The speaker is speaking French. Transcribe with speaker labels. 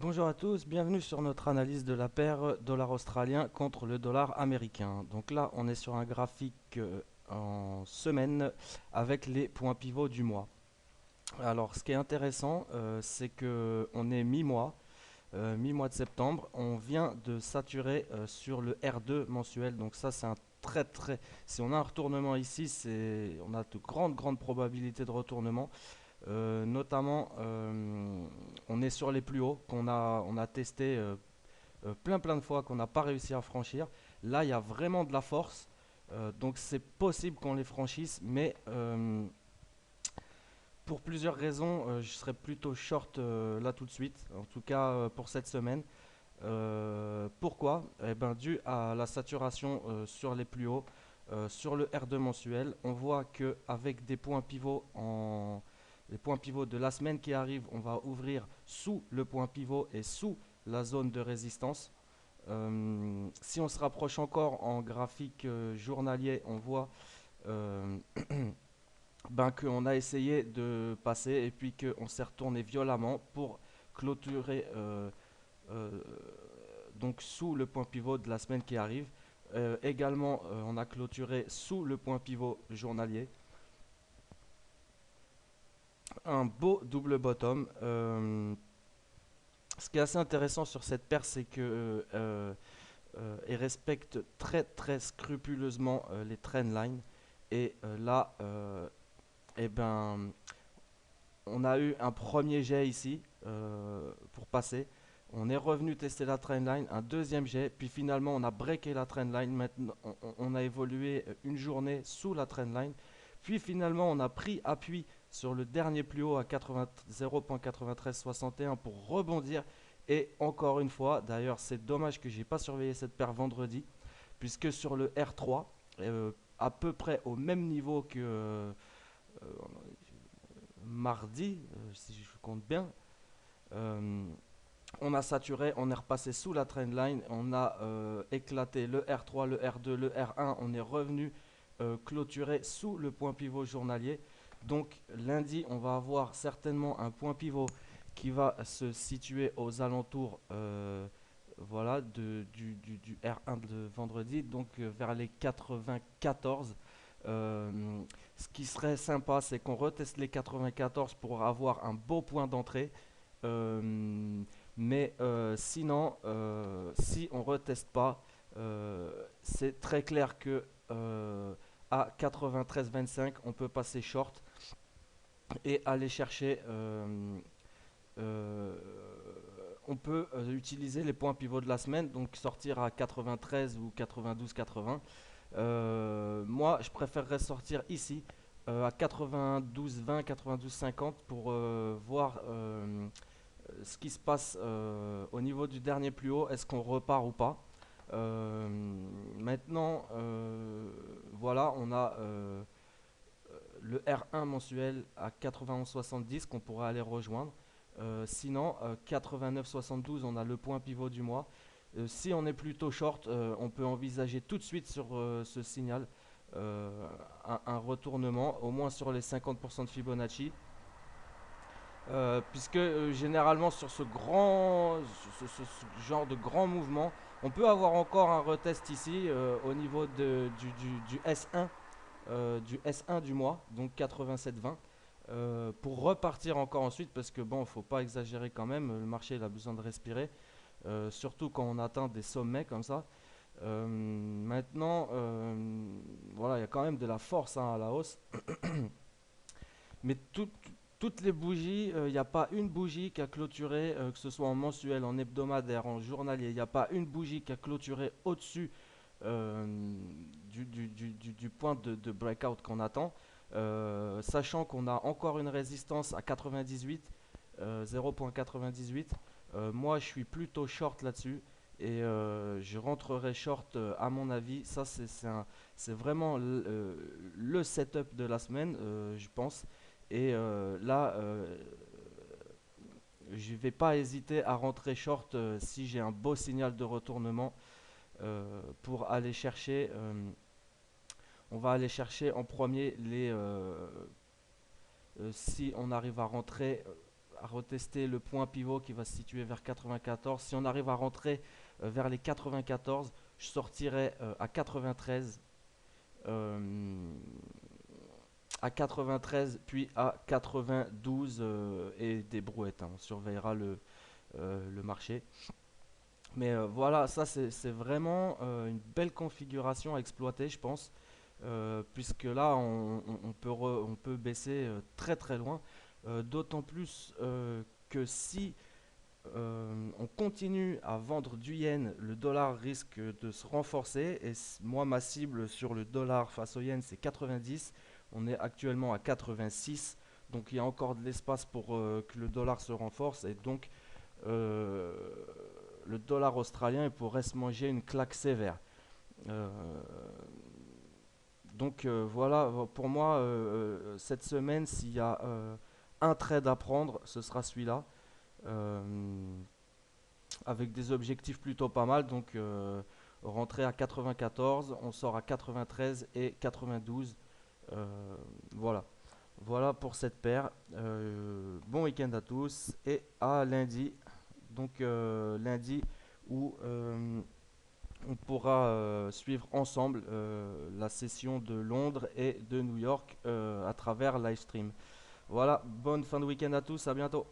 Speaker 1: Bonjour à tous, bienvenue sur notre analyse de la paire dollar australien contre le dollar américain. Donc là, on est sur un graphique en semaine avec les points pivots du mois. Alors, ce qui est intéressant, c'est que on est mi-mois, mi-mois de septembre. On vient de saturer sur le R2 mensuel. Donc ça, c'est un très. Si on a un retournement ici, on a de grandes probabilités de retournement. Notamment, on est sur les plus hauts on a testé plein de fois qu'on n'a pas réussi à franchir. Là, il y a vraiment de la force. Donc c'est possible qu'on les franchisse, mais pour plusieurs raisons, je serais plutôt short là tout de suite, en tout cas pour cette semaine. Pourquoi? Eh ben, dû à la saturation sur les plus hauts, sur le R2 mensuel, on voit que avec des points pivots les points pivots de la semaine qui arrive, on va ouvrir sous le point pivot et sous la zone de résistance. Si on se rapproche encore en graphique journalier, on voit euh, ben, qu'on a essayé de passer et puis qu'on s'est retourné violemment pour clôturer euh, donc sous le point pivot de la semaine qui arrive. Également, on a clôturé sous le point pivot journalier. Un beau double bottom. Ce qui est assez intéressant sur cette paire, c'est que elle respecte très scrupuleusement les trend lines. Et là, eh ben, on a eu un premier jet ici pour passer. On est revenu tester la trendline, un deuxième jet, puis finalement on a breaké la trendline. Maintenant, on a évolué une journée sous la trendline. Puis finalement on a pris appui sur le dernier plus haut à 0.9361 pour rebondir. Et encore une fois, d'ailleurs c'est dommage que j'ai pas surveillé cette paire vendredi, puisque sur le R3, à peu près au même niveau que mardi, si je compte bien, euh, on a saturé, on est repassé sous la trendline, on a éclaté le R3, le R2, le R1, on est revenu clôturer sous le point pivot journalier. Donc lundi, on va avoir certainement un point pivot qui va se situer aux alentours voilà, du R1 de vendredi, donc vers les 94. Euh, Ce qui serait sympa, c'est qu'on reteste les 94 pour avoir un beau point d'entrée. Euh, mais sinon, si on ne reteste pas, c'est très clair que à 93,25, on peut passer short et aller chercher. Euh, on peut utiliser les points pivots de la semaine, donc sortir à 93 ou 92,80. Moi, je préférerais sortir ici à 92,20, 92,50 pour voir ce qui se passe au niveau du dernier plus haut. Est-ce qu'on repart ou pas? Euh, Maintenant, voilà, on a le R1 mensuel à 91,70 qu'on pourrait aller rejoindre. Sinon, 89,72, on a le point pivot du mois. Si on est plutôt short, on peut envisager tout de suite sur ce signal un retournement, au moins sur les 50% de Fibonacci. Puisque généralement sur ce genre de grand mouvement, on peut avoir encore un retest ici au niveau du S1 du S1 du mois, donc 87,20, pour repartir encore ensuite, parce que bon, faut pas exagérer quand même, le marché il a besoin de respirer, surtout quand on atteint des sommets comme ça. Maintenant, voilà, il y a quand même de la force hein, à la hausse, mais toutes les bougies, il n'y a pas une bougie qui a clôturé, que ce soit en mensuel, en hebdomadaire, en journalier, il n'y a pas une bougie qui a clôturé au-dessus du point de breakout qu'on attend, sachant qu'on a encore une résistance à 98, 0.98. Moi, je suis plutôt short là-dessus et je rentrerai short à mon avis. Ça, c'est vraiment le setup de la semaine, je pense. Et là, je ne vais pas hésiter à rentrer short si j'ai un beau signal de retournement pour aller chercher. On va aller chercher en premier si on arrive à rentrer à retester le point pivot qui va se situer vers 94. Si on arrive à rentrer vers les 94, je sortirai à 93. euh, à 93 puis à 92 et des brouettes, hein. On surveillera le marché. Mais voilà, ça c'est vraiment une belle configuration à exploiter, je pense, puisque là on peut baisser très très loin, d'autant plus que si on continue à vendre du yen, le dollar risque de se renforcer. Et moi, ma cible sur le dollar face au yen, c'est 90. On est actuellement à 86. Donc il y a encore de l'espace pour que le dollar se renforce. Et donc euh, le dollar australien il pourrait se manger une claque sévère. Euh, voilà, pour moi, cette semaine, s'il y a un trade à prendre, ce sera celui-là. Euh, avec des objectifs plutôt pas mal. Donc rentrer à 94, on sort à 93 et 92. Euh, voilà. Voilà pour cette paire. Bon week-end à tous et à lundi. Donc lundi où on pourra suivre ensemble la session de Londres et de New York à travers live stream. Voilà, bonne fin de week-end à tous, à bientôt.